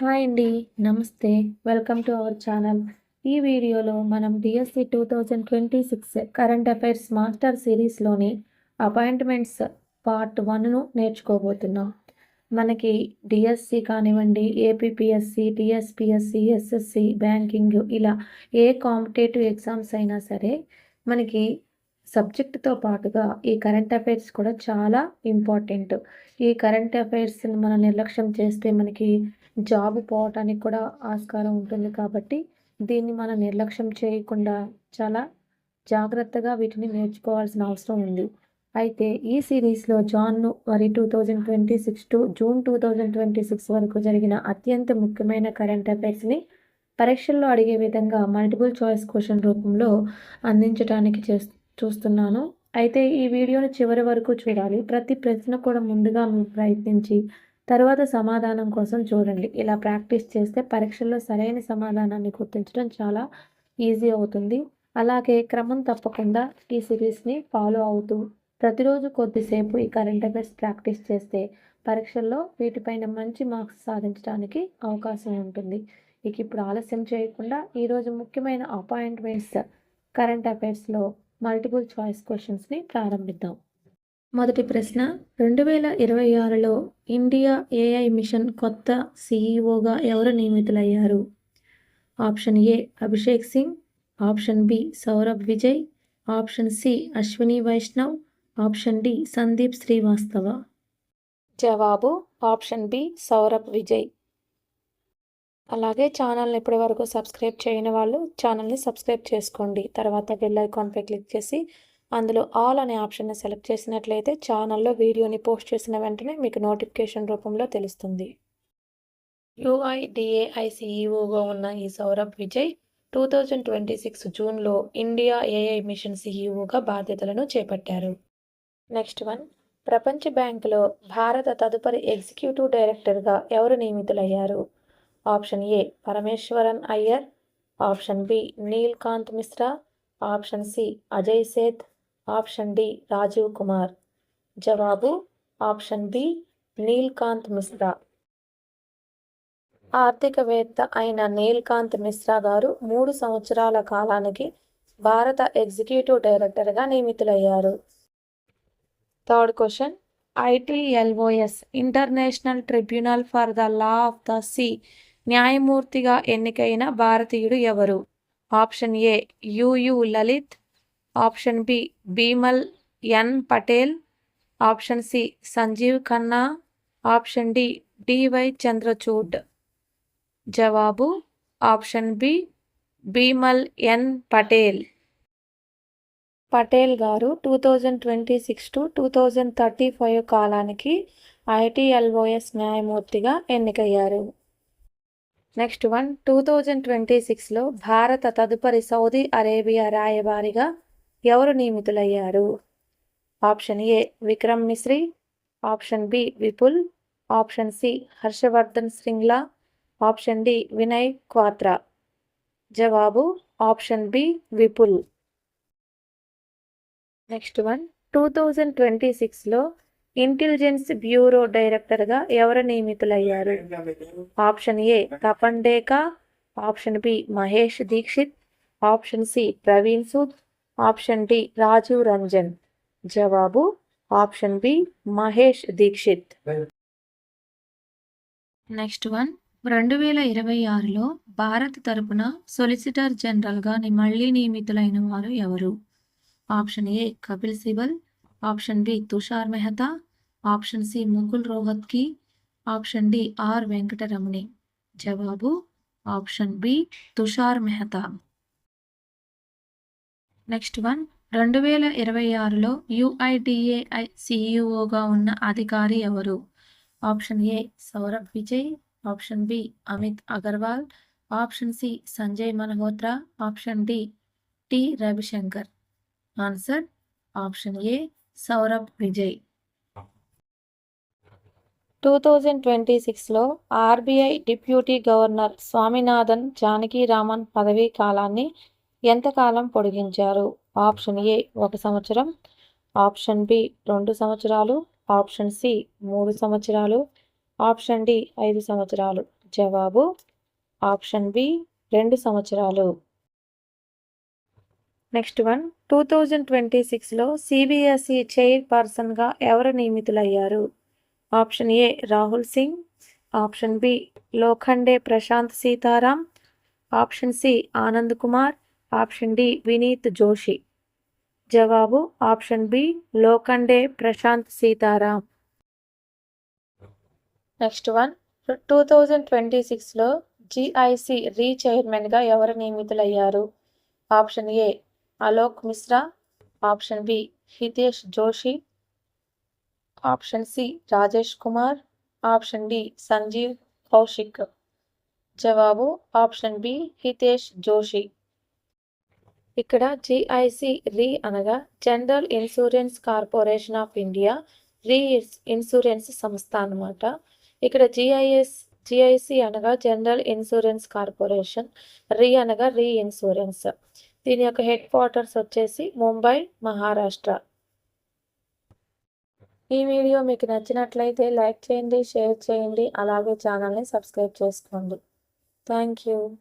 Hi అండి. నమస్తే. Welcome to our channel. ఈ వీడియోలో మనం డిఎస్సి 2026 కరెంట్ అఫైర్స్ మాస్టర్ సిరీస్లోని అపాయింట్మెంట్స్ పార్ట్ 1ను నేర్చుకోబోతున్నాం. మనకి డిఎస్సి కానివ్వండి, ఏపీపీఎస్సి, టీఎస్పీఎస్సి, ఎస్ఎస్సి, బ్యాంకింగ్ ఇలా ఏ కాంపిటేటివ్ ఎగ్జామ్స్ అయినా సరే మనకి సబ్జెక్టుతో పాటుగా ఈ కరెంట్ అఫైర్స్ కూడా చాలా ఇంపార్టెంట్. ఈ కరెంట్ అఫైర్స్ని మనం నిర్లక్ష్యం చేస్తే మనకి జాబ్ పోవటానికి కూడా ఆస్కారం ఉంటుంది. కాబట్టి దీన్ని మనం నిర్లక్ష్యం చేయకుండా చాలా జాగ్రత్తగా వీటిని నేర్చుకోవాల్సిన అవసరం ఉంది. అయితే ఈ సిరీస్లో జనవరి 2026 టు జూన్ 2026 వరకు జరిగిన అత్యంత ముఖ్యమైన కరెంట్ అఫైర్స్ని పరీక్షల్లో అడిగే విధంగా మల్టిపుల్ చాయిస్ క్వశ్చన్ రూపంలో అందించడానికి చూస్తున్నాను. అయితే ఈ వీడియోని చివరి వరకు చూడాలి. ప్రతి ప్రశ్న కూడా ముందుగా మీరు ప్రయత్నించి తర్వాత సమాధానం కోసం చూడండి. ఇలా ప్రాక్టీస్ చేస్తే పరీక్షల్లో సరైన సమాధానాన్ని గుర్తించడం చాలా ఈజీ అవుతుంది. అలాగే క్రమం తప్పకుండా ఈ సిరీస్ని ఫాలో అవుతూ ప్రతిరోజు కొద్దిసేపు ఈ కరెంట్ అఫైర్స్ ప్రాక్టీస్ చేస్తే పరీక్షల్లో వీటిపైన మంచి మార్క్స్ సాధించడానికి అవకాశం ఉంటుంది. ఇక ఇప్పుడు ఆలస్యం చేయకుండా ఈరోజు ముఖ్యమైన అపాయింట్మెంట్స్ కరెంట్ అఫైర్స్లో మల్టిపుల్ చాయిస్ క్వశ్చన్స్ని ప్రారంభిద్దాం. మొదటి ప్రశ్న, 2026లో ఇండియా ఏఐ మిషన్ కొత్త సిఈఓగా ఎవరు నియమితులయ్యారు? Option A Abhishek Singh, option B Saurabh Vijay, option C Ashwini Vaishnaw, option D Sandeep Srivastava. జవాబు ఆప్షన్ బి సౌరభ్ విజయ్. అలాగే ఛానల్ని ఇప్పటి వరకు సబ్స్క్రైబ్ చేయని వాళ్ళు ఛానల్ని సబ్స్క్రైబ్ చేసుకోండి. తర్వాత బెల్ ఐకాన్పై క్లిక్ చేసి అందులో ఆల్ అనే ఆప్షన్ని సెలెక్ట్ చేసినట్లయితే ఛానల్లో వీడియోని పోస్ట్ చేసిన వెంటనే మీకు నోటిఫికేషన్ రూపంలో తెలుస్తుంది. యుఐడిఏఐ సిఈఓగా ఉన్న ఈ సౌరభ్ విజయ్ 2026 జూన్లో ఇండియా ఏఐ మిషన్ సిఈఓగా బాధ్యతలను చేపట్టారు. నెక్స్ట్ వన్, ప్రపంచ బ్యాంకులో భారత తదుపరి ఎగ్జిక్యూటివ్ డైరెక్టర్గా ఎవరు నియమితులయ్యారు? Option A Parameswaran Iyer, option B Neelkanth Mishra, option C Ajay Seth, option D Rajiv Kumar. జవాబు ఆప్షన్ బి నీల్కాంత్ మిశ్రా. ఆర్థికవేత్త అయిన నీల్కాంత్ మిశ్రా గారు 3 సంవత్సరాల కాలానికి భారత ఎగ్జిక్యూటివ్ డైరెక్టర్గా నియమితులయ్యారు. Third question, ITLOS international tribunal for the law of the sea న్యాయమూర్తిగా ఎన్నికైన భారతీయుడు ఎవరు? Option A UU Lalit, option B Bimal N Patel, option C Sanjiv Khanna, option D DY Chandrachud. జవాబు option B Bimal N Patel. Patel గారు 2026 టు 2035 కాలానికి ITLOS న్యాయమూర్తిగా ఎన్నికయ్యారు. నెక్స్ట్ వన్, 2026లో భారత తదుపరి సౌదీ అరేబియా రాయబారిగా ఎవరు నియమితులయ్యారు? Option A Vikram Misri, option B Vipul, option C Harshvardhan Shringla, option D Vinay Kwatra. జవాబు option B Vipul. Next one, 2026లో ఇంటెలిజెన్స్ బ్యూరో డైరెక్టర్గా ఎవరు నియమితులయ్యారు? Option A Tapan Deka, option B Mahesh Dixit, option C Praveen Sood, option D Rajiv Ranjan. జవాబు option B Mahesh Dixit. Next one, 2026లో భారత్ తరపున సొలిసిటర్ జనరల్గా మళ్ళీ నియమితులైన వారు ఎవరు? Option A Kapil Sibal, option B Tushar Mehta, option C Mukul Rohatgi, option D R Venkataramani. జవాబు option B Tushar Mehta. Next one, 2026లో యుఐడిఏఐ సిఈఓగా ఉన్న అధికారి ఎవరు? Option A Saurabh Vijay, option B Amit Agarwal, option C Sanjay Malhotra, option D T Ravishankar. Answer option A Saurabh Vijay. 2026లో RBI deputy governor Swaminathan Janakiraman పదవీ కాలాన్ని ఎంతకాలం పొడిగించారు? ఆప్షన్ ఏ 1 సంవత్సరం, ఆప్షన్ బి 2 సంవత్సరాలు, ఆప్షన్ సి 3 సంవత్సరాలు, ఆప్షన్ డి 5 సంవత్సరాలు. జవాబు ఆప్షన్ బి 2 సంవత్సరాలు. నెక్స్ట్ వన్ 2026లో సిబిఎస్ఈ చైర్పర్సన్గా ఎవరు నియమితులయ్యారు? Option A Rahul Singh, option B Lokhande Prashant Sitaram, option C Anand Kumar, option D Vineet Joshi. జవాబు option B Lokhande Prashant Sitaram. Next one 2026లో జిఐసి చైర్మన్గా ఎవరు నియమితులయ్యారు? Option A Alok Mishra, option B Hitesh Joshi, option C Rajesh Kumar, option D Sanjeev Kaushik. జవాబు ఆప్షన్ బి హితేష్ జోషి. ఇక్కడ జిఐసి అనగా general insurance corporation of India insurance సంస్థ అన్నమాట. ఇక్కడ జిఐసి అనగా జనరల్ ఇన్సూరెన్స్ కార్పొరేషన్, అనగా ఇన్సూరెన్స్. దీని యొక్క హెడ్ క్వార్టర్స్ వచ్చేసి ముంబై, మహారాష్ట్ర. ఈ వీడియో మీకు నచ్చినట్లయితే లైక్ చేయండి, షేర్ చేయండి, అలాగే ఛానల్ని సబ్స్క్రైబ్ చేసుకోండి. Thank you.